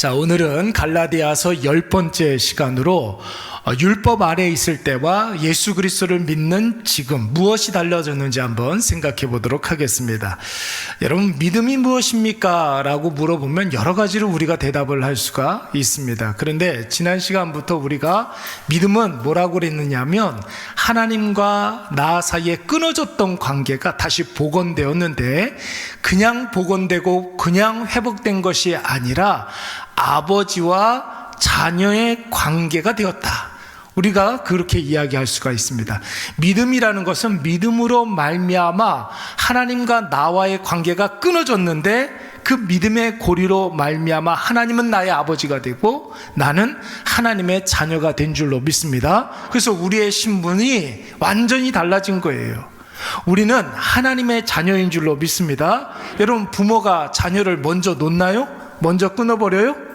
자, 오늘은 갈라디아서 10번째 시간으로 율법 아래에 있을 때와 예수 그리스도를 믿는 지금 무엇이 달라졌는지 한번 생각해 보도록 하겠습니다. 여러분, 믿음이 무엇입니까? 라고 물어보면 여러 가지로 우리가 대답을 할 수가 있습니다. 그런데 지난 시간부터 우리가 믿음은 뭐라고 그랬느냐면 하나님과 나 사이에 끊어졌던 관계가 다시 복원되었는데 그냥 복원되고 그냥 회복된 것이 아니라 아버지와 자녀의 관계가 되었다. 우리가 그렇게 이야기할 수가 있습니다. 믿음이라는 것은 믿음으로 말미암아 하나님과 나와의 관계가 끊어졌는데 그 믿음의 고리로 말미암아 하나님은 나의 아버지가 되고 나는 하나님의 자녀가 된 줄로 믿습니다. 그래서 우리의 신분이 완전히 달라진 거예요. 우리는 하나님의 자녀인 줄로 믿습니다. 여러분, 부모가 자녀를 먼저 놓나요? 먼저 끊어버려요?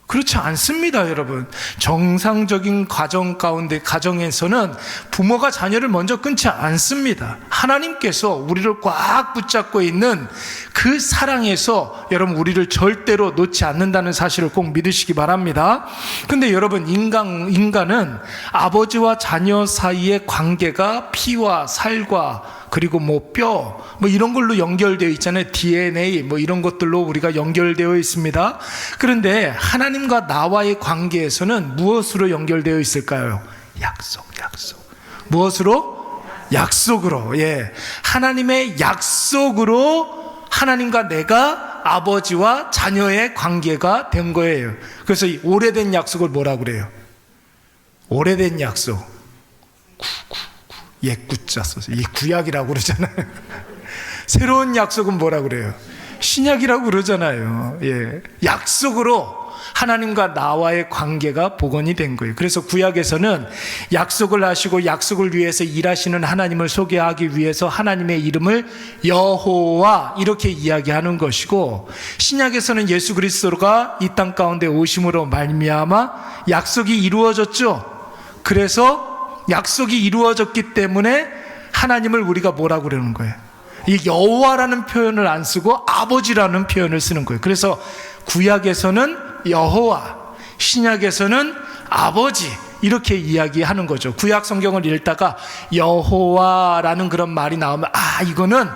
그렇지 않습니다, 여러분. 정상적인 가정 가운데, 가정에서는 부모가 자녀를 먼저 끊지 않습니다. 하나님께서 우리를 꽉 붙잡고 있는 그 사랑에서 여러분 우리를 절대로 놓지 않는다는 사실을 꼭 믿으시기 바랍니다. 근데 여러분, 인간은 아버지와 자녀 사이의 관계가 피와 살과 그리고 뼈 이런 걸로 연결되어 있잖아요. DNA 이런 것들로 우리가 연결되어 있습니다. 그런데 하나님과 나와의 관계에서는 무엇으로 연결되어 있을까요? 약속. 무엇으로? 약속으로. 예. 하나님의 약속으로 하나님과 내가 아버지와 자녀의 관계가 된 거예요. 그래서 이 오래된 약속을 뭐라 그래요? 오래된 약속. 옛구자 써서 이 구약이라고 그러잖아요. 새로운 약속은 뭐라 그래요? 신약이라고 그러잖아요. 예. 약속으로 하나님과 나와의 관계가 복원이 된 거예요. 그래서 구약에서는 약속을 하시고 약속을 위해서 일하시는 하나님을 소개하기 위해서 하나님의 이름을 여호와 이렇게 이야기하는 것이고, 신약에서는 예수 그리스도가 이 땅 가운데 오심으로 말미암아 약속이 이루어졌죠. 그래서 약속이 이루어졌기 때문에 하나님을 우리가 뭐라고 그러는 거예요? 이 여호와라는 표현을 안 쓰고 아버지라는 표현을 쓰는 거예요. 그래서 구약에서는 여호와, 신약에서는 아버지 이렇게 이야기하는 거죠. 구약 성경을 읽다가 여호와라는 그런 말이 나오면 이거는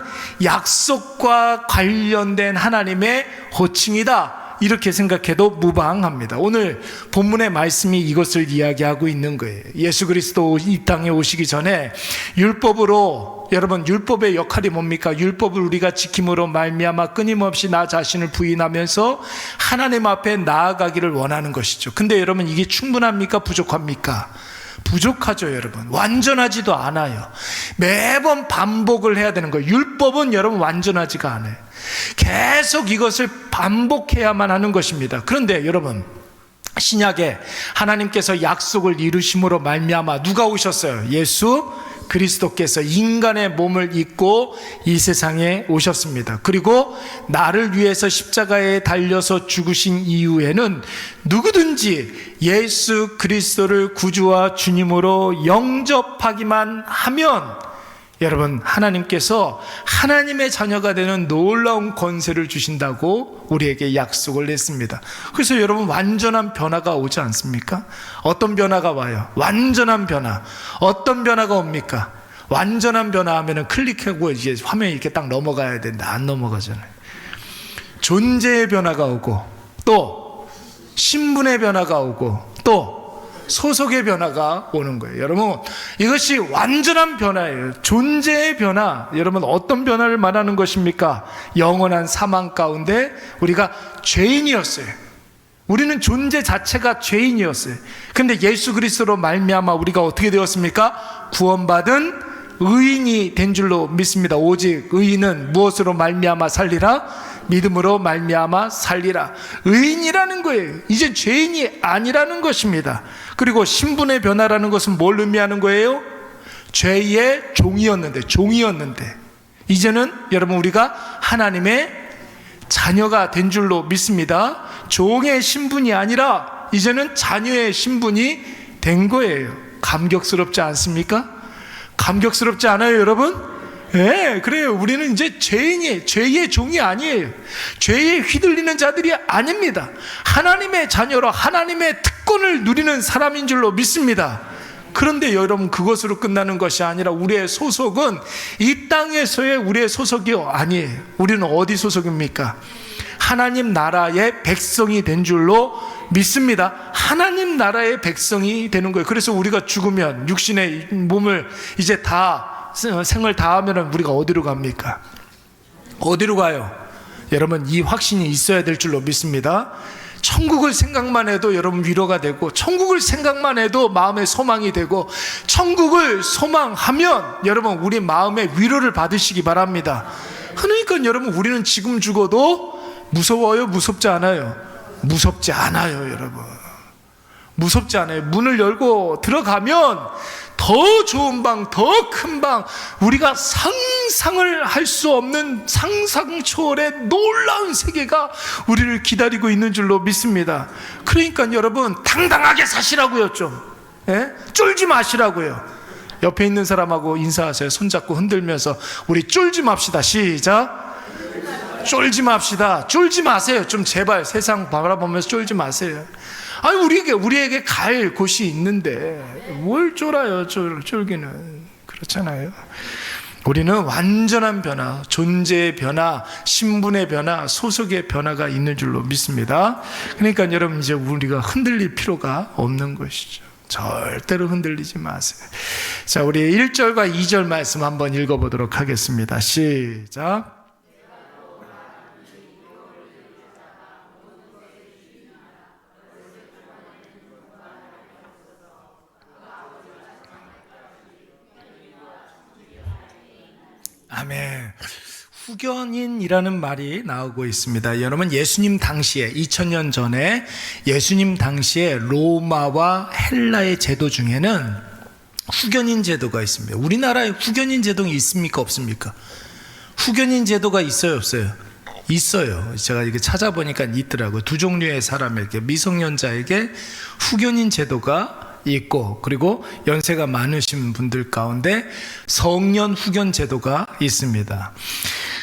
약속과 관련된 하나님의 호칭이다, 이렇게 생각해도 무방합니다. 오늘 본문의 말씀이 이것을 이야기하고 있는 거예요. 예수 그리스도 이 땅에 오시기 전에 율법으로, 여러분, 율법의 역할이 뭡니까? 율법을 우리가 지킴으로 말미암아 끊임없이 나 자신을 부인하면서 하나님 앞에 나아가기를 원하는 것이죠. 근데 여러분, 이게 충분합니까? 부족합니까? 부족하죠, 여러분. 완전하지도 않아요. 매번 반복을 해야 되는 거예요. 율법은 여러분 완전하지가 않아요. 계속 이것을 반복해야만 하는 것입니다. 그런데 여러분, 신약에 하나님께서 약속을 이루심으로 말미암아 누가 오셨어요? 예수 그리스도께서 인간의 몸을 입고 이 세상에 오셨습니다. 그리고 나를 위해서 십자가에 달려서 죽으신 이후에는 누구든지 예수 그리스도를 구주와 주님으로 영접하기만 하면 여러분, 하나님께서 하나님의 자녀가 되는 놀라운 권세를 주신다고 우리에게 약속을 했습니다. 그래서 여러분, 완전한 변화가 오지 않습니까? 어떤 변화가 와요? 완전한 변화. 어떤 변화가 옵니까? 완전한 변화 하면은 클릭하고 이제 화면이 이렇게 딱 넘어가야 되는데 안 넘어가잖아요. 존재의 변화가 오고, 또 신분의 변화가 오고, 또 소속의 변화가 오는 거예요. 여러분, 이것이 완전한 변화예요. 존재의 변화. 여러분, 어떤 변화를 말하는 것입니까? 영원한 사망 가운데 우리가 죄인이었어요. 우리는 존재 자체가 죄인이었어요. 근데 예수 그리스도로 말미암아 우리가 어떻게 되었습니까? 구원받은 의인이 된 줄로 믿습니다. 오직 의인은 무엇으로 말미암아 살리라? 믿음으로 말미암아 살리라. 의인이라는 거예요. 이제 죄인이 아니라는 것입니다. 그리고 신분의 변화라는 것은 뭘 의미하는 거예요? 죄의 종이었는데 이제는 여러분, 우리가 하나님의 자녀가 된 줄로 믿습니다. 종의 신분이 아니라 이제는 자녀의 신분이 된 거예요. 감격스럽지 않습니까? 감격스럽지 않아요, 여러분? 예, 그래요. 우리는 이제 죄의 종이 아니에요. 죄에 휘둘리는 자들이 아닙니다. 하나님의 자녀로 하나님의 특권을 누리는 사람인 줄로 믿습니다. 그런데 여러분, 그것으로 끝나는 것이 아니라 우리의 소속은 이 땅에서의 우리의 소속이 아니에요. 우리는 어디 소속입니까? 하나님 나라의 백성이 된 줄로 믿습니다. 하나님 나라의 백성이 되는 거예요. 그래서 우리가 죽으면 육신의 몸을 이제 다 생을 다하면 우리가 어디로 갑니까? 어디로 가요? 여러분, 이 확신이 있어야 될 줄로 믿습니다. 천국을 생각만 해도 여러분 위로가 되고, 천국을 생각만 해도 마음의 소망이 되고, 천국을 소망하면 여러분 우리 마음의 위로를 받으시기 바랍니다. 그러니까 여러분, 우리는 지금 죽어도 무서워요? 무섭지 않아요? 무섭지 않아요, 여러분. 무섭지 않아요. 문을 열고 들어가면 더 좋은 방, 더 큰 방, 우리가 상상을 할 수 없는 상상 초월의 놀라운 세계가 우리를 기다리고 있는 줄로 믿습니다. 그러니까 여러분, 당당하게 사시라고요. 좀 쫄지 마시라고요. 옆에 있는 사람하고 인사하세요. 손잡고 흔들면서 우리 쫄지 맙시다. 시작. 쫄지 맙시다. 쫄지 마세요. 좀 제발 세상 바라보면서 쫄지 마세요. 아니, 우리에게 갈 곳이 있는데 뭘 쫄아요? 쫄기는. 그렇잖아요. 우리는 완전한 변화, 존재의 변화, 신분의 변화, 소속의 변화가 있는 줄로 믿습니다. 그러니까 여러분, 이제 우리가 흔들릴 필요가 없는 것이죠. 절대로 흔들리지 마세요. 자, 우리 1절과 2절 말씀 한번 읽어보도록 하겠습니다. 시작. 아멘. 후견인이라는 말이 나오고 있습니다. 여러분, 예수님 당시에 2000년 전에 예수님 당시에 로마와 헬라의 제도 중에는 후견인 제도가 있습니다. 우리나라에 후견인 제도가 있습니까? 없습니까? 후견인 제도가 있어요? 없어요? 있어요. 제가 이게 찾아보니까 있더라고요. 두 종류의 사람에게, 미성년자에게 후견인 제도가 있고, 그리고 연세가 많으신 분들 가운데 성년 후견 제도가 있습니다.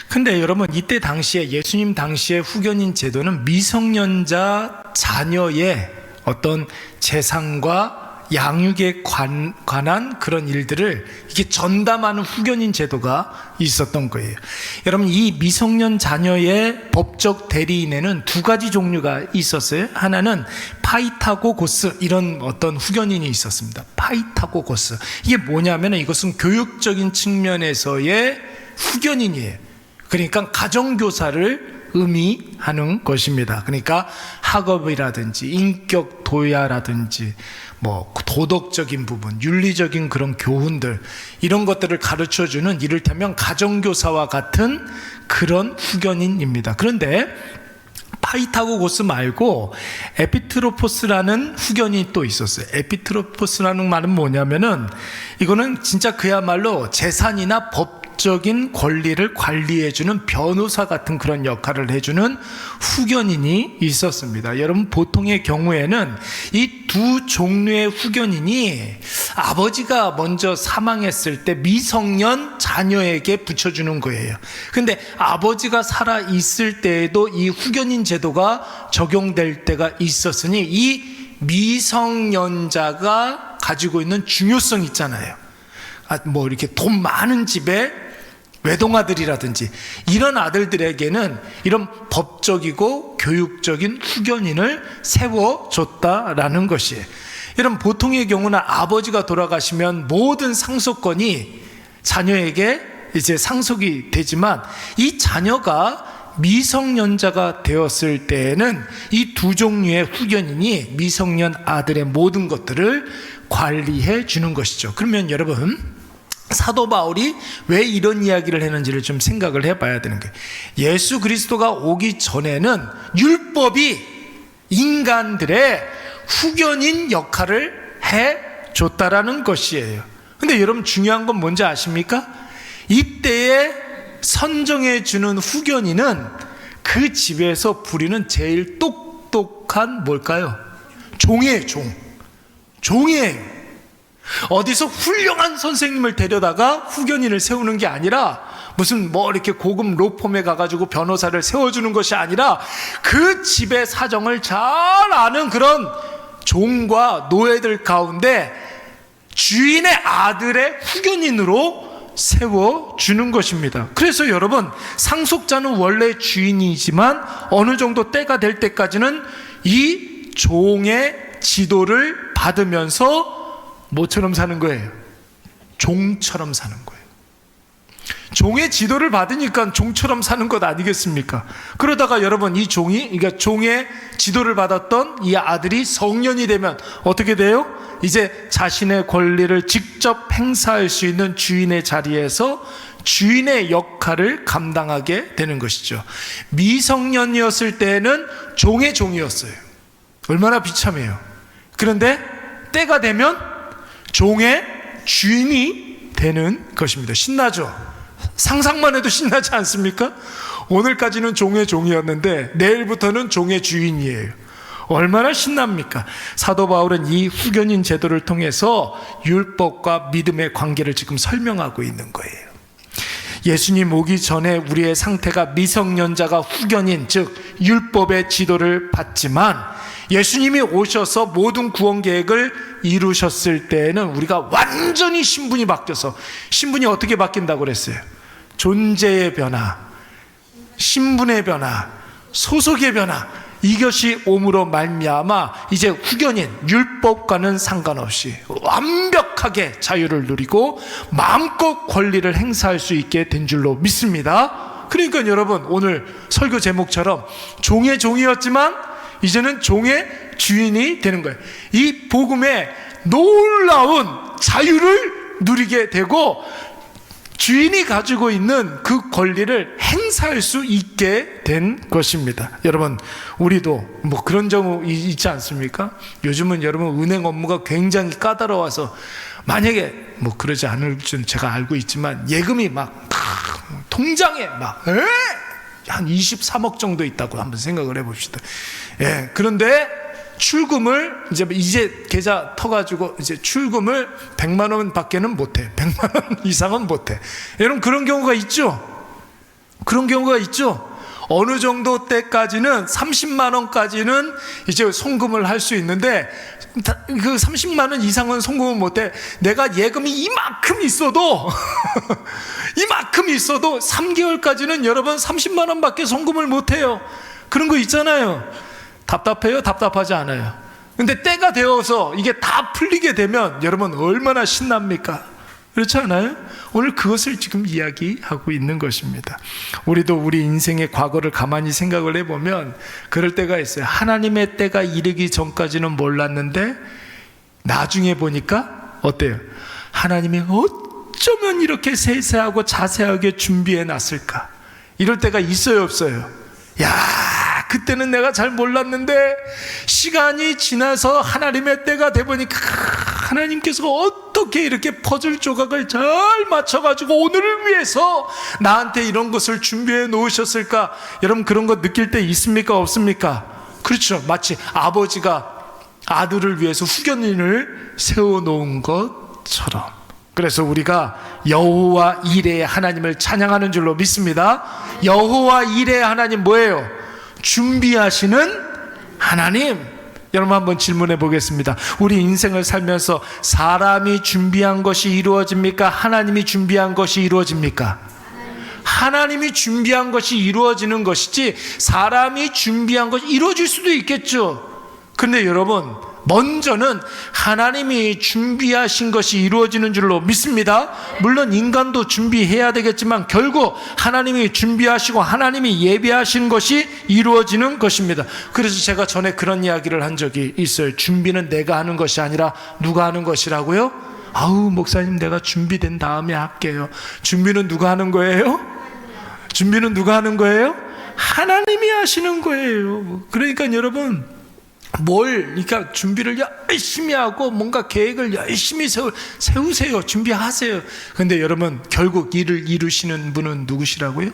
근데 여러분, 이때 당시에 예수님 당시에 후견인 제도는 미성년자 자녀의 어떤 재산과 양육에 관한 그런 일들을 이렇게 전담하는 후견인 제도가 있었던 거예요. 여러분, 이 미성년 자녀의 법적 대리인에는 두 가지 종류가 있었어요. 하나는 파이타고고스, 이런 어떤 후견인이 있었습니다. 파이타고고스. 이게 뭐냐면, 이것은 교육적인 측면에서의 후견인이에요. 그러니까 가정교사를 의미하는 것입니다. 그러니까 학업이라든지 인격 도야라든지 뭐 도덕적인 부분, 윤리적인 그런 교훈들, 이런 것들을 가르쳐주는 이를테면 가정교사와 같은 그런 후견인입니다. 그런데 파이타고고스 말고 에피트로포스라는 후견이 또 있었어요. 에피트로포스라는 말은 뭐냐면은, 이거는 진짜 그야말로 재산이나 법적인 권리를 관리해주는 변호사 같은 그런 역할을 해주는 후견인이 있었습니다. 여러분, 보통의 경우에는 이 두 종류의 후견인이 아버지가 먼저 사망했을 때 미성년 자녀에게 붙여주는 거예요. 근데 아버지가 살아 있을 때에도 이 후견인 제도가 적용될 때가 있었으니, 이 미성년자가 가지고 있는 중요성 있잖아요. 뭐 이렇게 돈 많은 집에 외동아들이라든지 이런 아들들에게는 이런 법적이고 교육적인 후견인을 세워줬다라는 것이에요. 여러분, 보통의 경우는 아버지가 돌아가시면 모든 상속권이 자녀에게 이제 상속이 되지만, 이 자녀가 미성년자가 되었을 때에는 이 두 종류의 후견인이 미성년 아들의 모든 것들을 관리해 주는 것이죠. 그러면 여러분, 사도 바울이 왜 이런 이야기를 했는지를 좀 생각을 해봐야 되는 거예요. 예수 그리스도가 오기 전에는 율법이 인간들의 후견인 역할을 해줬다라는 것이에요. 근데 여러분, 중요한 건 뭔지 아십니까? 이때에 선정해 주는 후견인은 그 집에서 부리는 제일 똑똑한 뭘까요? 종이에요. 종이에요. 어디서 훌륭한 선생님을 데려다가 후견인을 세우는 게 아니라 무슨 뭐 이렇게 고급 로펌에 가가지고 변호사를 세워주는 것이 아니라 그 집의 사정을 잘 아는 그런 종과 노예들 가운데 주인의 아들의 후견인으로 세워주는 것입니다. 그래서 여러분, 상속자는 원래 주인이지만 어느 정도 때가 될 때까지는 이 종의 지도를 받으면서 뭐처럼 사는 거예요? 종처럼 사는 거예요. 종의 지도를 받으니까 종처럼 사는 것 아니겠습니까? 그러다가 여러분, 이 종이, 그러니까 종의 지도를 받았던 이 아들이 성년이 되면 어떻게 돼요? 이제 자신의 권리를 직접 행사할 수 있는 주인의 자리에서 주인의 역할을 감당하게 되는 것이죠. 미성년이었을 때는 종의 종이었어요. 얼마나 비참해요. 그런데 때가 되면 종의 주인이 되는 것입니다. 신나죠? 상상만 해도 신나지 않습니까? 오늘까지는 종의 종이었는데 내일부터는 종의 주인이에요. 얼마나 신납니까? 사도 바울은 이 후견인 제도를 통해서 율법과 믿음의 관계를 지금 설명하고 있는 거예요. 예수님 오기 전에 우리의 상태가 미성년자가 후견인, 즉 율법의 지도를 받지만 예수님이 오셔서 모든 구원 계획을 이루셨을 때에는 우리가 완전히 신분이 바뀌어서, 신분이 어떻게 바뀐다고 그랬어요? 존재의 변화, 신분의 변화, 소속의 변화, 이것이 옴으로 말미암아 이제 후견인, 율법과는 상관없이 완벽하게 자유를 누리고 마음껏 권리를 행사할 수 있게 된 줄로 믿습니다. 그러니까 여러분, 오늘 설교 제목처럼 종의 종이었지만 이제는 종의 주인이 되는 거예요. 이 복음의 놀라운 자유를 누리게 되고 주인이 가지고 있는 그 권리를 행사할 수 있게 된 것입니다. 여러분, 우리도 뭐 그런 경우 있지 않습니까? 요즘은 여러분 은행 업무가 굉장히 까다로워서 만약에 뭐 그러지 않을 줄 제가 알고 있지만 예금이 막 통장에 막 한 23억 정도 있다고 한번 생각을 해봅시다. 예, 그런데 출금을 이제 계좌 터가지고 이제 출금을 100만 원 밖에는 못해. 100만 원 이상은 못해. 여러분, 그런 경우가 있죠? 그런 경우가 있죠? 어느 정도 때까지는 30만 원까지는 이제 송금을 할 수 있는데 그 30만 원 이상은 송금을 못해. 내가 예금이 이만큼 있어도 이만큼 있어도 3개월까지는 여러분 30만 원밖에 송금을 못해요. 그런 거 있잖아요. 답답해요? 답답하지 않아요? 근데 때가 되어서 이게 다 풀리게 되면 여러분 얼마나 신납니까? 그렇지 않아요? 오늘 그것을 지금 이야기하고 있는 것입니다. 우리도 우리 인생의 과거를 가만히 생각을 해보면 그럴 때가 있어요. 하나님의 때가 이르기 전까지는 몰랐는데 나중에 보니까 어때요? 하나님이 어쩌면 이렇게 세세하고 자세하게 준비해 놨을까? 이럴 때가 있어요, 없어요? 야, 그때는 내가 잘 몰랐는데 시간이 지나서 하나님의 때가 돼보니까 하나님께서 어떻게 이렇게 퍼즐 조각을 잘 맞춰가지고 오늘을 위해서 나한테 이런 것을 준비해 놓으셨을까? 여러분, 그런 거 느낄 때 있습니까? 없습니까? 그렇죠. 마치 아버지가 아들을 위해서 후견인을 세워놓은 것처럼. 그래서 우리가 여호와 이레의 하나님을 찬양하는 줄로 믿습니다. 여호와 이레의 하나님 뭐예요? 준비하시는 하나님. 여러분, 한번 질문해 보겠습니다. 우리 인생을 살면서 사람이 준비한 것이 이루어집니까? 하나님이 준비한 것이 이루어집니까? 하나님이 준비한 것이 이루어지는 것이지 사람이 준비한 것이 이루어질 수도 있겠죠. 그런데 여러분, 먼저는 하나님이 준비하신 것이 이루어지는 줄로 믿습니다. 물론 인간도 준비해야 되겠지만 결국 하나님이 준비하시고 하나님이 예비하신 것이 이루어지는 것입니다. 그래서 제가 전에 그런 이야기를 한 적이 있어요. 준비는 내가 하는 것이 아니라 누가 하는 것이라고요? 아우, 목사님, 내가 준비된 다음에 할게요. 준비는 누가 하는 거예요? 준비는 누가 하는 거예요? 하나님이 하시는 거예요. 그러니까 여러분, 그러니까 준비를 열심히 하고 뭔가 계획을 열심히 세우세요. 준비하세요. 근데 여러분, 결국 일을 이루시는 분은 누구시라고요?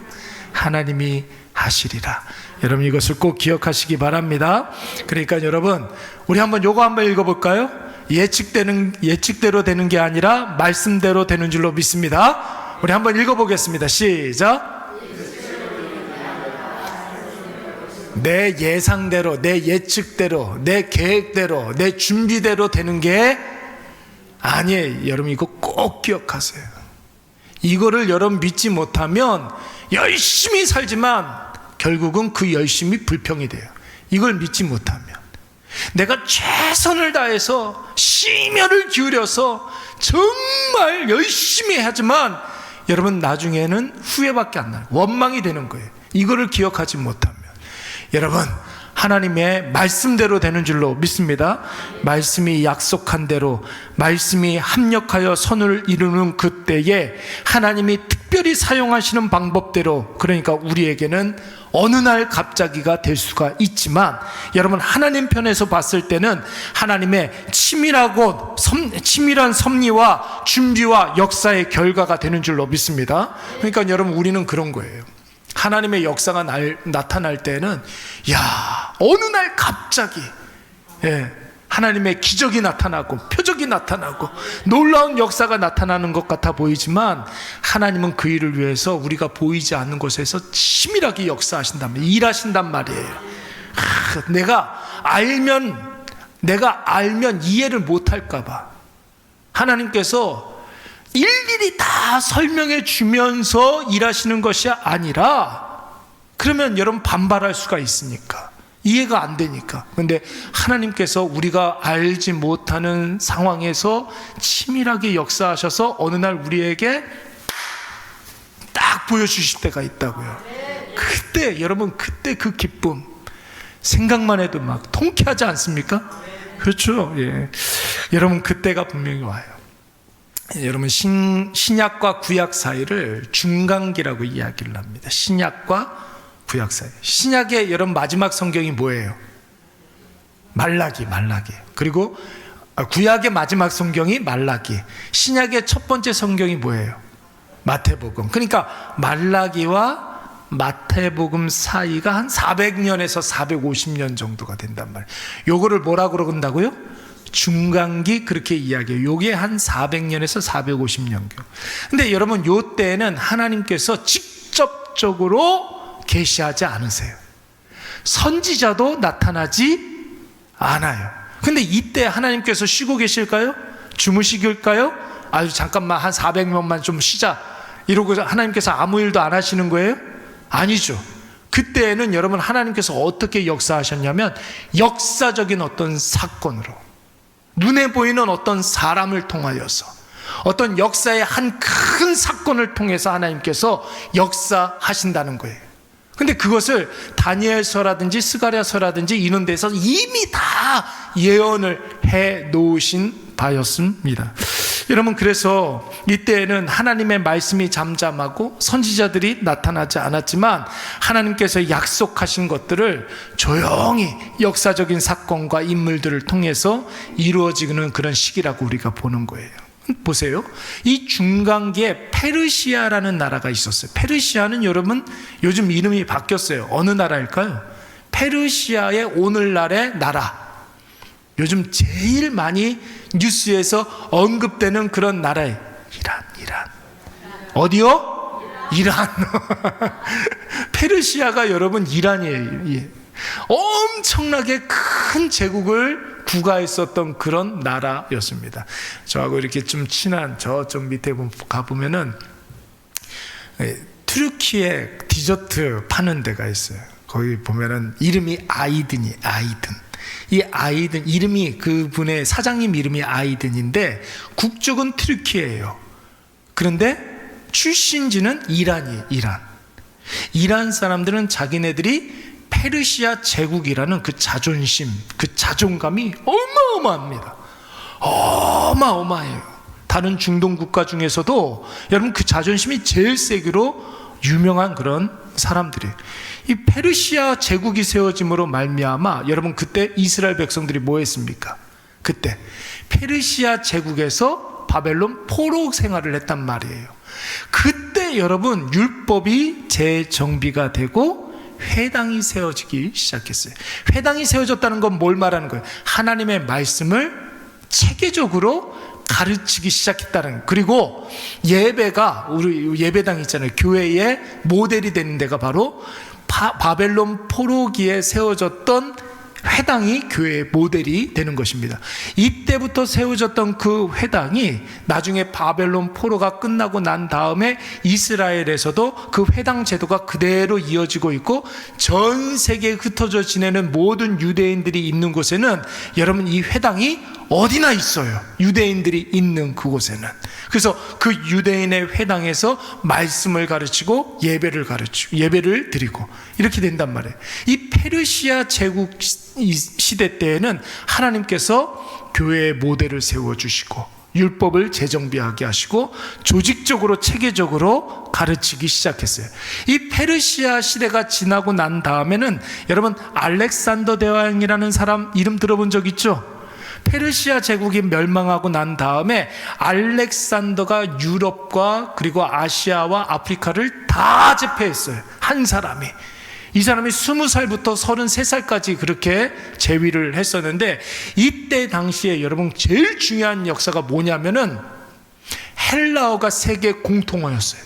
하나님이 하시리라. 여러분, 이것을 꼭 기억하시기 바랍니다. 그러니까 여러분, 우리 한번 요거 한번 읽어볼까요? 예측대로 되는 게 아니라 말씀대로 되는 줄로 믿습니다. 우리 한번 읽어보겠습니다. 시작. 내 예상대로, 내 예측대로, 내 계획대로, 내 준비대로 되는 게 아니에요. 여러분 이거 꼭 기억하세요. 이거를 여러분 믿지 못하면 열심히 살지만 결국은 그 열심이 불평이 돼요. 이걸 믿지 못하면 내가 최선을 다해서 심혈을 기울여서 정말 열심히 하지만 여러분 나중에는 후회밖에 안 나요. 원망이 되는 거예요. 이거를 기억하지 못하면. 여러분 하나님의 말씀대로 되는 줄로 믿습니다. 말씀이 약속한 대로 말씀이 합력하여 선을 이루는 그때에 하나님이 특별히 사용하시는 방법대로, 그러니까 우리에게는 어느 날 갑자기가 될 수가 있지만 여러분 하나님 편에서 봤을 때는 하나님의 치밀한 섭리와 준비와 역사의 결과가 되는 줄로 믿습니다. 그러니까 여러분 우리는 그런 거예요. 하나님의 역사가 나타날 때는 어느 날 갑자기 하나님의 기적이 나타나고 표적이 나타나고 놀라운 역사가 나타나는 것 같아 보이지만 하나님은 그 일을 위해서 우리가 보이지 않는 곳에서 치밀하게 역사하신단 말이에요. 일하신단 말이에요. 내가 알면 이해를 못할까 봐 하나님께서 일일이 다 설명해 주면서 일하시는 것이 아니라, 그러면 여러분 반발할 수가 있으니까, 이해가 안 되니까. 그런데 하나님께서 우리가 알지 못하는 상황에서 치밀하게 역사하셔서 어느 날 우리에게 딱 보여주실 때가 있다고요. 그때 여러분 그때 그 기쁨 생각만 해도 막 통쾌하지 않습니까? 그렇죠. 여러분 그때가 분명히 와요. 여러분 신약과 구약 사이를 중간기라고 이야기를 합니다. 신약과 구약 사이. 신약의 여러분 마지막 성경이 뭐예요? 말라기. 그리고 구약의 마지막 성경이 말라기. 신약의 첫 번째 성경이 뭐예요? 마태복음. 그러니까 말라기와 마태복음 사이가 한 400년에서 450년 정도가 된단 말이에요. 요거를 뭐라고 그런다고요? 중간기, 그렇게 이야기해요. 요게 한 400년에서 450년경. 근데 여러분 요 때에는 하나님께서 직접적으로 계시하지 않으세요. 선지자도 나타나지 않아요. 근데 이때 하나님께서 쉬고 계실까요? 주무시길까요? 아유 잠깐만 한 400년만 좀 쉬자 이러고 하나님께서 아무 일도 안 하시는 거예요? 아니죠. 그때에는 여러분 하나님께서 어떻게 역사하셨냐면 역사적인 어떤 사건으로, 눈에 보이는 어떤 사람을 통하여서, 어떤 역사의 한 큰 사건을 통해서 하나님께서 역사하신다는 거예요. 근데 그것을 다니엘서라든지 스가랴서라든지 이런 데서 이미 다 예언을 해 놓으신 바였습니다. 여러분 그래서 이때에는 하나님의 말씀이 잠잠하고 선지자들이 나타나지 않았지만 하나님께서 약속하신 것들을 조용히 역사적인 사건과 인물들을 통해서 이루어지는 그런 시기라고 우리가 보는 거예요. 보세요. 이 중간기에 페르시아라는 나라가 있었어요. 페르시아는 여러분 요즘 이름이 바뀌었어요. 어느 나라일까요? 페르시아의 오늘날의 나라. 요즘 제일 많이 뉴스에서 언급되는 그런 나라예요. 이란. 어디요? 이란. 페르시아가 여러분 이란이에요. 엄청나게 큰 제국을 구가했었던 그런 나라였습니다. 저하고 이렇게 좀 친한 저쪽 밑에 가보면은 튀르키예 디저트 파는 데가 있어요. 거기 보면은 이름이 아이든. 이 아이든 이름이, 그분의 사장님 이름이 아이든인데 국적은 튀르키예요. 그런데 출신지는 이란이에요. 이란 사람들은 자기네들이 페르시아 제국이라는 그 자존심, 그 자존감이 어마어마합니다. 어마어마해요. 다른 중동 국가 중에서도 여러분 그 자존심이 제일 세기로 유명한 그런 사람들이에요. 이 페르시아 제국이 세워짐으로 말미암아 여러분 그때 이스라엘 백성들이 뭐 했습니까? 그때 페르시아 제국에서 바벨론 포로 생활을 했단 말이에요. 그때 여러분 율법이 재정비가 되고 회당이 세워지기 시작했어요. 회당이 세워졌다는 건 뭘 말하는 거예요? 하나님의 말씀을 체계적으로 가르치기 시작했다는. 그리고 예배가, 우리 예배당 있잖아요, 교회의 모델이 되는 데가 바로 바벨론 포로기에 세워졌던 회당이 교회의 모델이 되는 것입니다. 이때부터 세워졌던 그 회당이 나중에 바벨론 포로가 끝나고 난 다음에 이스라엘에서도 그 회당 제도가 그대로 이어지고 있고, 전 세계에 흩어져 지내는 모든 유대인들이 있는 곳에는 여러분 이 회당이 어디나 있어요. 유대인들이 있는 그곳에는. 그래서 그 유대인의 회당에서 말씀을 가르치고 예배를 드리고 이렇게 된단 말이에요. 이 페르시아 제국 시대 때에는 하나님께서 교회의 모델을 세워주시고 율법을 재정비하게 하시고 조직적으로 체계적으로 가르치기 시작했어요. 이 페르시아 시대가 지나고 난 다음에는 여러분 알렉산더 대왕이라는 사람 이름 들어본 적 있죠? 페르시아 제국이 멸망하고 난 다음에 알렉산더가 유럽과 그리고 아시아와 아프리카를 다 제패했어요. 한 사람이. 이 사람이 20살부터 33살까지 그렇게 재위를 했었는데, 이때 당시에 여러분 제일 중요한 역사가 뭐냐면은 헬라어가 세계 공통어였어요.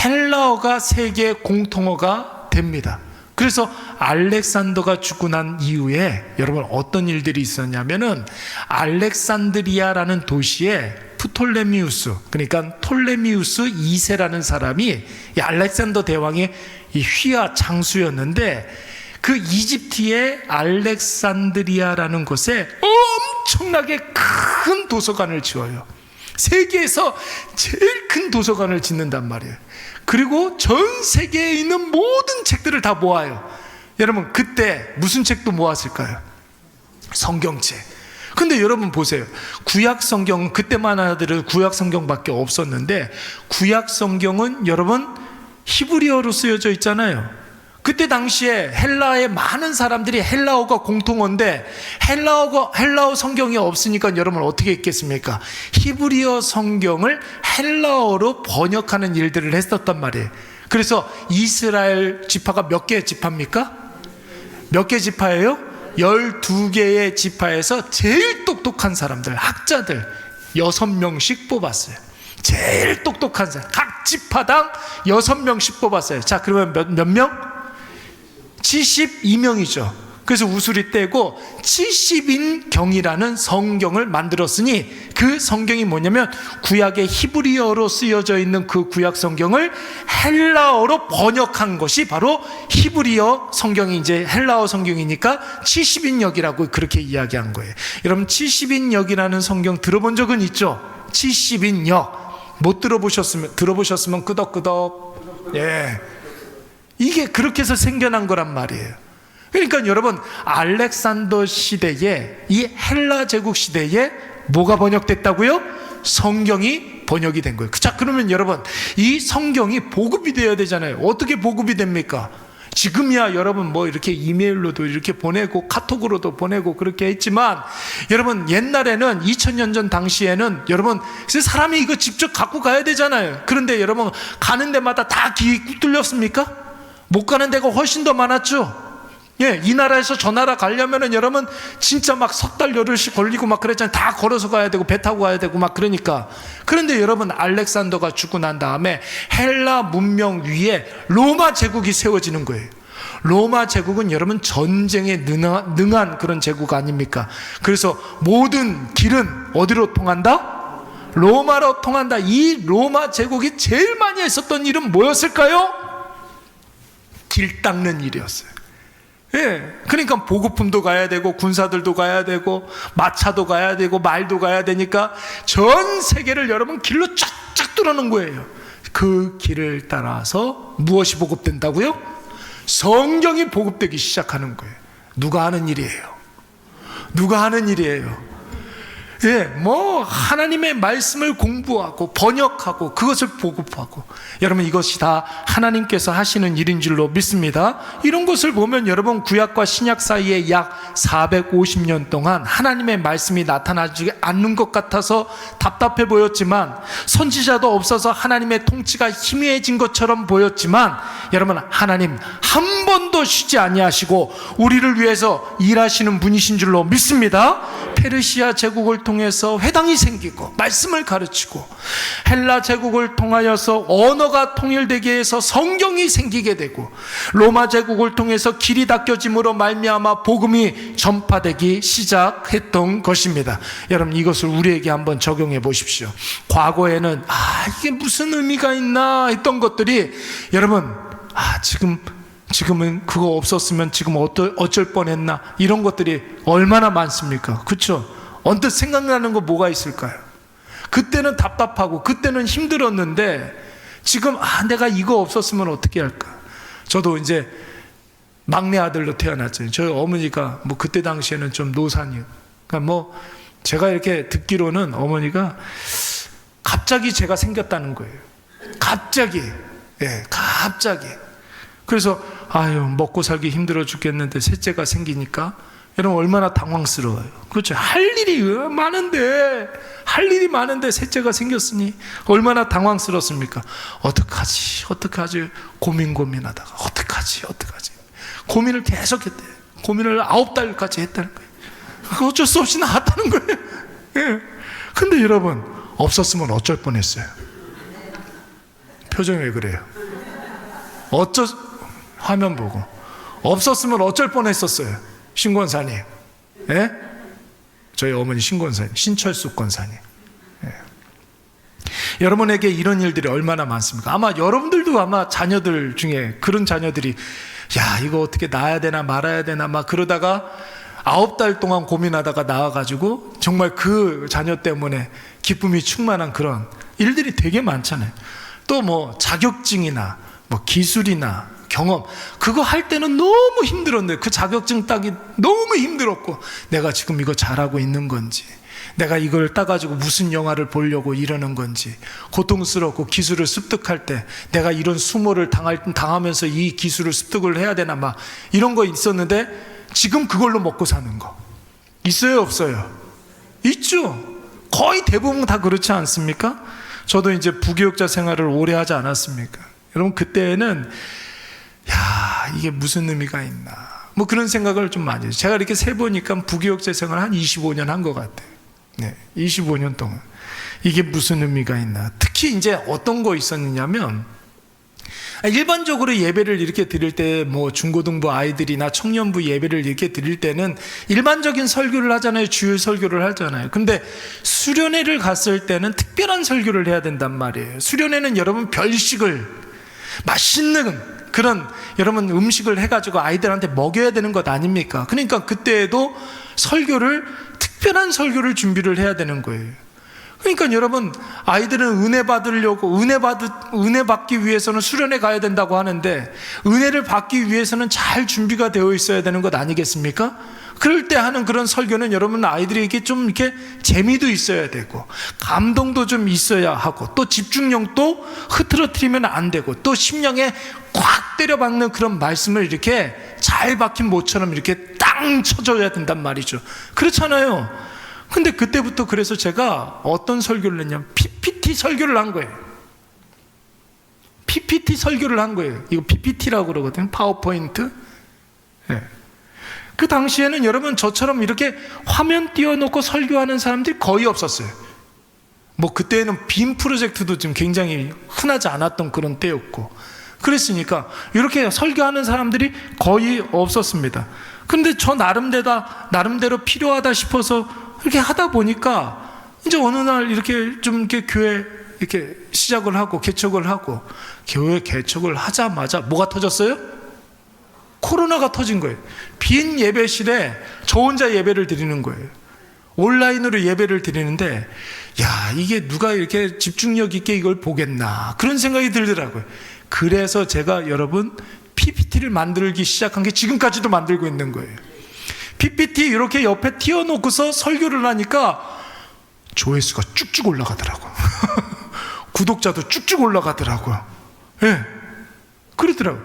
헬라어가 세계 공통어가 됩니다. 그래서 알렉산더가 죽고 난 이후에 여러분 어떤 일들이 있었냐면은 알렉산드리아라는 도시에 프톨레미우스, 그러니까 톨레미우스 2세라는 사람이, 이 알렉산더 대왕의 이 휘하 장수였는데, 그 이집트의 알렉산드리아라는 곳에 엄청나게 큰 도서관을 지어요. 세계에서 제일 큰 도서관을 짓는단 말이에요. 그리고 전 세계에 있는 모든 책들을 다 모아요. 여러분 그때 무슨 책도 모았을까요? 성경책. 근데 여러분 보세요. 구약 성경, 그때만 하더라도 구약 성경밖에 없었는데, 구약 성경은 여러분 히브리어로 쓰여져 있잖아요. 그때 당시에 헬라의 많은 사람들이 헬라어가 공통어인데 헬라어 성경이 없으니까 여러분 어떻게 했겠습니까? 히브리어 성경을 헬라어로 번역하는 일들을 했었단 말이에요. 그래서 이스라엘 지파가 몇 개의 지파입니까? 몇 개 지파예요? 12개의 지파에서 제일 똑똑한 사람들, 학자들 6명씩 뽑았어요. 제일 똑똑한 사람, 각 지파당 6명씩 뽑았어요. 자, 그러면 몇 명? 72명이죠. 그래서 우수리 떼고 70인경이라는 성경을 만들었으니, 그 성경이 뭐냐면 구약의 히브리어로 쓰여져 있는 그 구약 성경을 헬라어로 번역한 것이 바로 히브리어 성경이 이제 헬라어 성경이니까 70인역이라고 그렇게 이야기한 거예요. 여러분 70인역이라는 성경 들어본 적은 있죠? 70인역 못 들어보셨으면 끄덕끄덕. 예. 이게 그렇게 해서 생겨난 거란 말이에요. 그러니까 여러분 알렉산더 시대에, 이 헬라 제국 시대에 뭐가 번역됐다고요? 성경이 번역이 된 거예요. 자, 그러면 여러분 이 성경이 보급이 되어야 되잖아요. 어떻게 보급이 됩니까? 지금이야 여러분 뭐 이렇게 이메일로도 이렇게 보내고 카톡으로도 보내고 그렇게 했지만, 여러분 옛날에는 2000년 전 당시에는 여러분 사람이 이거 직접 갖고 가야 되잖아요. 그런데 여러분 가는 데마다 다 길이 뚫렸습니까? 못 가는 데가 훨씬 더 많았죠. 예, 이 나라에서 저 나라 가려면은 여러분 진짜 막 석 달 열흘씩 걸리고 막 그랬잖아요. 다 걸어서 가야 되고 배 타고 가야 되고 막 그러니까. 그런데 여러분 알렉산더가 죽고 난 다음에 헬라 문명 위에 로마 제국이 세워지는 거예요. 로마 제국은 여러분 전쟁에 능한 그런 제국 아닙니까? 그래서 모든 길은 어디로 통한다? 로마로 통한다. 이 로마 제국이 제일 많이 했었던 일은 뭐였을까요? 길 닦는 일이었어요. 예, 그러니까 보급품도 가야 되고 군사들도 가야 되고 마차도 가야 되고 말도 가야 되니까 전 세계를 여러분 길로 쫙쫙 뚫어놓은 거예요. 그 길을 따라서 무엇이 보급된다고요? 성경이 보급되기 시작하는 거예요. 누가 하는 일이에요? 누가 하는 일이에요? 예, 뭐 하나님의 말씀을 공부하고 번역하고 그것을 보급하고, 여러분 이것이 다 하나님께서 하시는 일인 줄로 믿습니다. 이런 것을 보면 여러분 구약과 신약 사이에 약 450년 동안 하나님의 말씀이 나타나지 않는 것 같아서 답답해 보였지만, 선지자도 없어서 하나님의 통치가 희미해진 것처럼 보였지만, 여러분 하나님 한 번도 쉬지 아니하시고 우리를 위해서 일하시는 분이신 줄로 믿습니다. 페르시아 제국을 통해서 회당이 생기고 말씀을 가르치고, 헬라 제국을 통하여서 언어가 통일되게 해서 성경이 생기게 되고, 로마 제국을 통해서 길이 닦여짐으로 말미암아 복음이 전파되기 시작했던 것입니다. 여러분, 이것을 우리에게 한번 적용해 보십시오. 과거에는 이게 무슨 의미가 있나 했던 것들이, 여러분, 지금은 그거 없었으면 지금 어쩔 뻔했나, 이런 것들이 얼마나 많습니까? 그렇죠? 언뜻 생각나는 거 뭐가 있을까요? 그때는 답답하고 그때는 힘들었는데, 지금 내가 이거 없었으면 어떻게 할까? 저도 이제 막내 아들로 태어났잖아요. 저희 어머니가 그때 당시에는 좀 노산이에요. 그러니까 제가 이렇게 듣기로는 어머니가 갑자기 제가 생겼다는 거예요. 갑자기. 그래서 먹고 살기 힘들어 죽겠는데 셋째가 생기니까, 여러분 얼마나 당황스러워요. 그렇죠? 할 일이 많은데 셋째가 생겼으니 얼마나 당황스럽습니까? 어떡하지 고민하다가 어떡하지 고민을 계속했대요. 고민을 9달까지 했다는 거예요. 어쩔 수 없이 나왔다는 거예요. 예. 근데 여러분, 없었으면 어쩔 뻔했어요. 표정이 왜 그래요? 화면 보고 없었으면 어쩔 뻔했었어요. 신권사님, 예? 저희 어머니 신권사님, 신철수 권사님. 예. 여러분에게 이런 일들이 얼마나 많습니까? 아마 여러분들도 아마 자녀들 중에 그런 자녀들이, 이거 어떻게 낳아야 되나 말아야 되나 막 그러다가 9달 동안 고민하다가 나와가지고 정말 그 자녀 때문에 기쁨이 충만한 그런 일들이 되게 많잖아요. 또 자격증이나 기술이나 경험, 그거 할 때는 너무 힘들었는데, 그 자격증 따기 너무 힘들었고, 내가 지금 이거 잘하고 있는 건지, 내가 이걸 따가지고 무슨 영화를 보려고 이러는 건지 고통스럽고, 기술을 습득할 때 내가 이런 수모를 당하면서 이 기술을 습득을 해야 되나 막 이런 거 있었는데, 지금 그걸로 먹고 사는 거 있어요 없어요? 있죠. 거의 대부분 다 그렇지 않습니까? 저도 이제 부교육자 생활을 오래 하지 않았습니까? 여러분, 그때는 이게 무슨 의미가 있나 그런 생각을 좀 많이 해요. 제가 이렇게 세보니까 부교육자 생활 한 25년 한 것 같아요. 25년 동안 이게 무슨 의미가 있나. 특히 이제 어떤 거 있었느냐면, 일반적으로 예배를 이렇게 드릴 때 중고등부 아이들이나 청년부 예배를 이렇게 드릴 때는 일반적인 설교를 하잖아요. 주일 설교를 하잖아요. 근데 수련회를 갔을 때는 특별한 설교를 해야 된단 말이에요. 수련회는 여러분 별식을, 맛있는 그런 여러분 음식을 해가지고 아이들한테 먹여야 되는 것 아닙니까? 그러니까 그때에도 특별한 설교를 준비를 해야 되는 거예요. 그러니까 여러분, 아이들은 은혜 받으려고, 은혜 받기 위해서는 수련회 가야 된다고 하는데, 은혜를 받기 위해서는 잘 준비가 되어 있어야 되는 것 아니겠습니까? 그럴 때 하는 그런 설교는 여러분, 아이들에게 좀 이렇게 재미도 있어야 되고, 감동도 좀 있어야 하고, 또 집중력도 흐트러뜨리면 안 되고, 또 심령에 꽉 때려박는 그런 말씀을 이렇게 잘 박힌 못처럼 이렇게 땅 쳐줘야 된단 말이죠. 그렇잖아요. 근데 그때부터 그래서 제가 어떤 설교를 했냐면 PPT 설교를 한 거예요. PPT 설교를 한 거예요. 이거 PPT라고 그러거든요. 파워포인트. 네. 그 당시에는 여러분, 저처럼 이렇게 화면 띄워놓고 설교하는 사람들이 거의 없었어요. 그때는 빔 프로젝트도 좀 굉장히 흔하지 않았던 그런 때였고, 그랬으니까 이렇게 설교하는 사람들이 거의 없었습니다. 근데 저 나름대로 필요하다 싶어서 이렇게 하다 보니까, 이제 어느 날 이렇게 좀 이렇게 교회 이렇게 시작을 하고 개척을 하고, 교회 개척을 하자마자 뭐가 터졌어요? 코로나가 터진 거예요. 빈 예배실에 저 혼자 예배를 드리는 거예요. 온라인으로 예배를 드리는데, 이게 누가 이렇게 집중력 있게 이걸 보겠나, 그런 생각이 들더라고요. 그래서 제가 여러분 PPT를 만들기 시작한 게 지금까지도 만들고 있는 거예요. PPT 이렇게 옆에 띄워놓고서 설교를 하니까 조회수가 쭉쭉 올라가더라고요. 구독자도 쭉쭉 올라가더라고요. 예, 그러더라고요.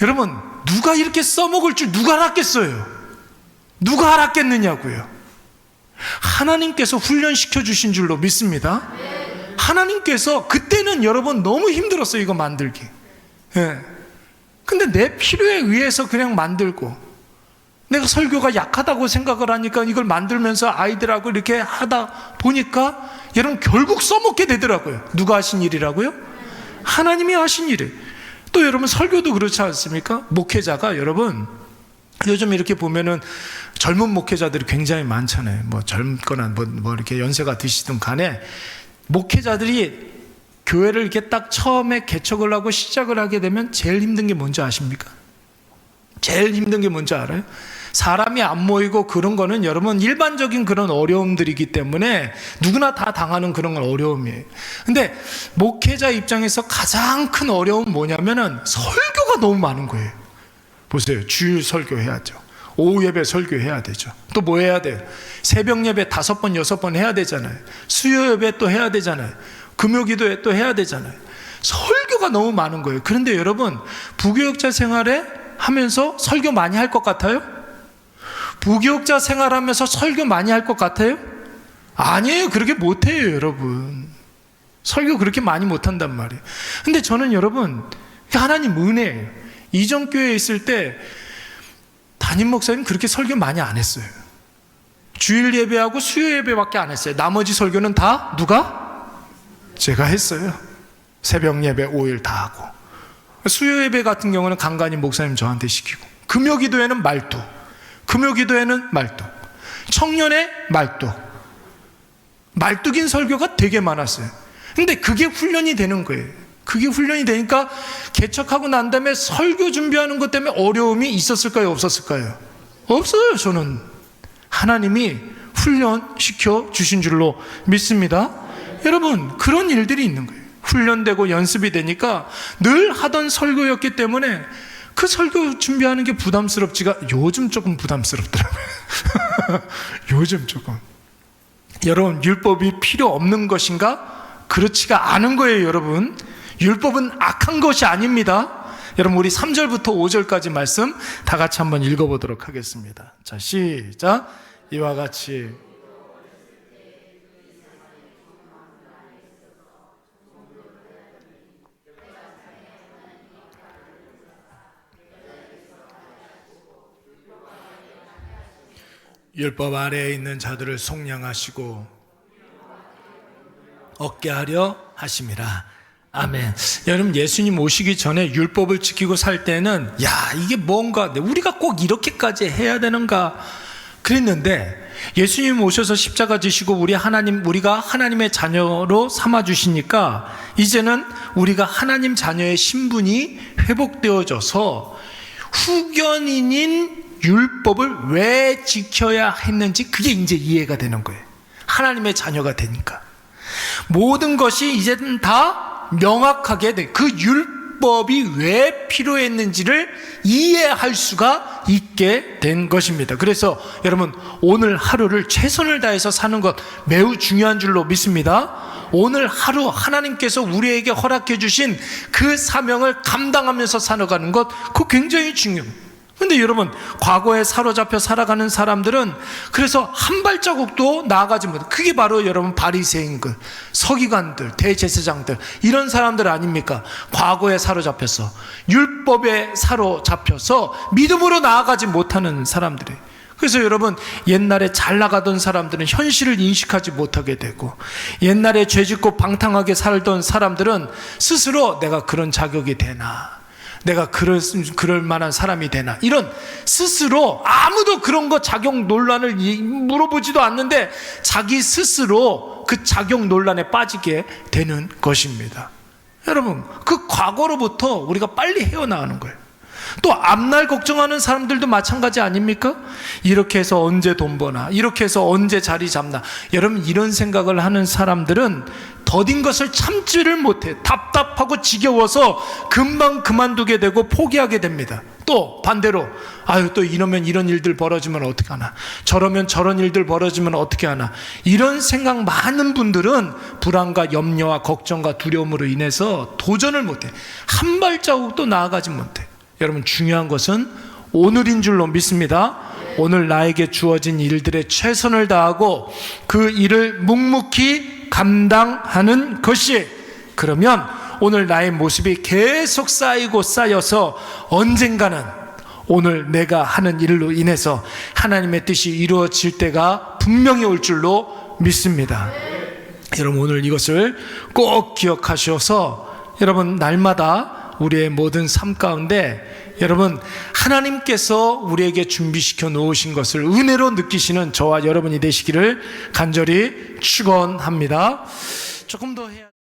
여러분, 누가 이렇게 써먹을 줄 누가 알았겠어요? 누가 알았겠느냐고요. 하나님께서 훈련시켜 주신 줄로 믿습니다. 하나님께서, 그때는 여러분 너무 힘들었어요, 이거 만들기. 예. 근데 내 필요에 의해서 그냥 만들고, 내가 설교가 약하다고 생각을 하니까 이걸 만들면서 아이들하고 이렇게 하다 보니까 여러분 결국 써먹게 되더라고요. 누가 하신 일이라고요? 하나님이 하신 일이에요. 또 여러분 설교도 그렇지 않습니까? 목회자가 여러분 요즘 이렇게 보면은 젊은 목회자들이 굉장히 많잖아요. 뭐 젊거나 뭐 이렇게 연세가 드시든 간에 목회자들이 교회를 이렇게 딱 처음에 개척을 하고 시작을 하게 되면 제일 힘든 게 뭔지 아십니까? 제일 힘든 게 뭔지 알아요? 사람이 안 모이고 그런 거는 여러분 일반적인 그런 어려움들이기 때문에 누구나 다 당하는 그런 건 어려움이에요. 근데 목회자 입장에서 가장 큰 어려움은 뭐냐면은 설교가 너무 많은 거예요. 보세요. 주일 설교해야죠. 오후 예배 설교해야 되죠. 또 뭐 해야 돼요? 새벽 예배 5번, 6번 해야 되잖아요. 수요 예배 또 해야 되잖아요. 금요 기도회 또 해야 되잖아요. 설교가 너무 많은 거예요. 그런데 여러분 부교육자 생활에 하면서 설교 많이 할 것 같아요? 부교육자 생활하면서 설교 많이 할 것 같아요? 아니에요. 그렇게 못해요, 여러분. 설교 그렇게 많이 못한단 말이에요. 근데 저는 여러분 하나님 은혜예요. 이전 교회에 있을 때 담임 목사님 그렇게 설교 많이 안 했어요. 주일 예배하고 수요 예배밖에 안 했어요. 나머지 설교는 다 누가? 제가 했어요. 새벽 예배 5일 다 하고, 수요 예배 같은 경우는 간간히 목사님 저한테 시키고, 금요 기도회는 말도, 금요 기도회는 말도, 청년의 말도, 말뚝인 설교가 되게 많았어요. 근데 그게 훈련이 되는 거예요. 그게 훈련이 되니까 개척하고 난 다음에 설교 준비하는 것 때문에 어려움이 있었을까요? 없었을까요? 없어요. 저는 하나님이 훈련시켜 주신 줄로 믿습니다. 여러분 그런 일들이 있는 거예요. 훈련되고 연습이 되니까 늘 하던 설교였기 때문에 그 설교 준비하는 게 부담스럽지가, 요즘 조금 부담스럽더라고요. 요즘 조금. 여러분 율법이 필요 없는 것인가? 그렇지가 않은 거예요. 여러분 율법은 악한 것이 아닙니다. 여러분 우리 3절부터 5절까지 말씀 다 같이 한번 읽어보도록 하겠습니다. 자, 시작. 이와 같이 율법 아래에 있는 자들을 속량하시고 얻게 하려 하심이라. 아멘. 여러분 예수님 오시기 전에 율법을 지키고 살 때는 야 이게 뭔가 우리가 꼭 이렇게까지 해야 되는가 그랬는데, 예수님 오셔서 십자가 지시고 우리가 하나님의 자녀로 삼아 주시니까 이제는 우리가 하나님 자녀의 신분이 회복되어져서 후견인인 율법을 왜 지켜야 했는지 그게 이제 이해가 되는 거예요. 하나님의 자녀가 되니까 모든 것이 이제는 다 명확하게 그 율법이 왜 필요했는지를 이해할 수가 있게 된 것입니다. 그래서 여러분 오늘 하루를 최선을 다해서 사는 것 매우 중요한 줄로 믿습니다. 오늘 하루 하나님께서 우리에게 허락해 주신 그 사명을 감당하면서 살아가는 것, 그거 굉장히 중요합니다. 근데 여러분 과거에 사로잡혀 살아가는 사람들은 그래서 한 발자국도 나아가지 못해. 그게 바로 여러분 바리새인들, 서기관들, 대제사장들 이런 사람들 아닙니까? 과거에 사로잡혀서 율법에 사로잡혀서 믿음으로 나아가지 못하는 사람들이에요. 그래서 여러분 옛날에 잘 나가던 사람들은 현실을 인식하지 못하게 되고, 옛날에 죄짓고 방탕하게 살던 사람들은 스스로 내가 그런 자격이 되나, 내가 그럴 만한 사람이 되나, 이런 스스로 아무도 그런 거 자격 논란을 물어보지도 않는데 자기 스스로 그 자격 논란에 빠지게 되는 것입니다. 여러분 그 과거로부터 우리가 빨리 헤어나가는 거예요. 또 앞날 걱정하는 사람들도 마찬가지 아닙니까? 이렇게 해서 언제 돈 버나, 이렇게 해서 언제 자리 잡나. 여러분 이런 생각을 하는 사람들은 더딘 것을 참지를 못해. 답답하고 지겨워서 금방 그만두게 되고 포기하게 됩니다. 또 반대로 또 이러면 이런 일들 벌어지면 어떻게 하나, 저러면 저런 일들 벌어지면 어떻게 하나, 이런 생각 많은 분들은 불안과 염려와 걱정과 두려움으로 인해서 도전을 못해. 한 발자국도 나아가지 못해. 여러분 중요한 것은 오늘인 줄로 믿습니다. 오늘 나에게 주어진 일들에 최선을 다하고 그 일을 묵묵히 감당하는 것이, 그러면 오늘 나의 모습이 계속 쌓이고 쌓여서 언젠가는 오늘 내가 하는 일로 인해서 하나님의 뜻이 이루어질 때가 분명히 올 줄로 믿습니다. 여러분 오늘 이것을 꼭 기억하셔서 여러분 날마다 우리의 모든 삶 가운데 여러분 하나님께서 우리에게 준비시켜 놓으신 것을 은혜로 느끼시는 저와 여러분이 되시기를 간절히 축원합니다. 조금 더 해야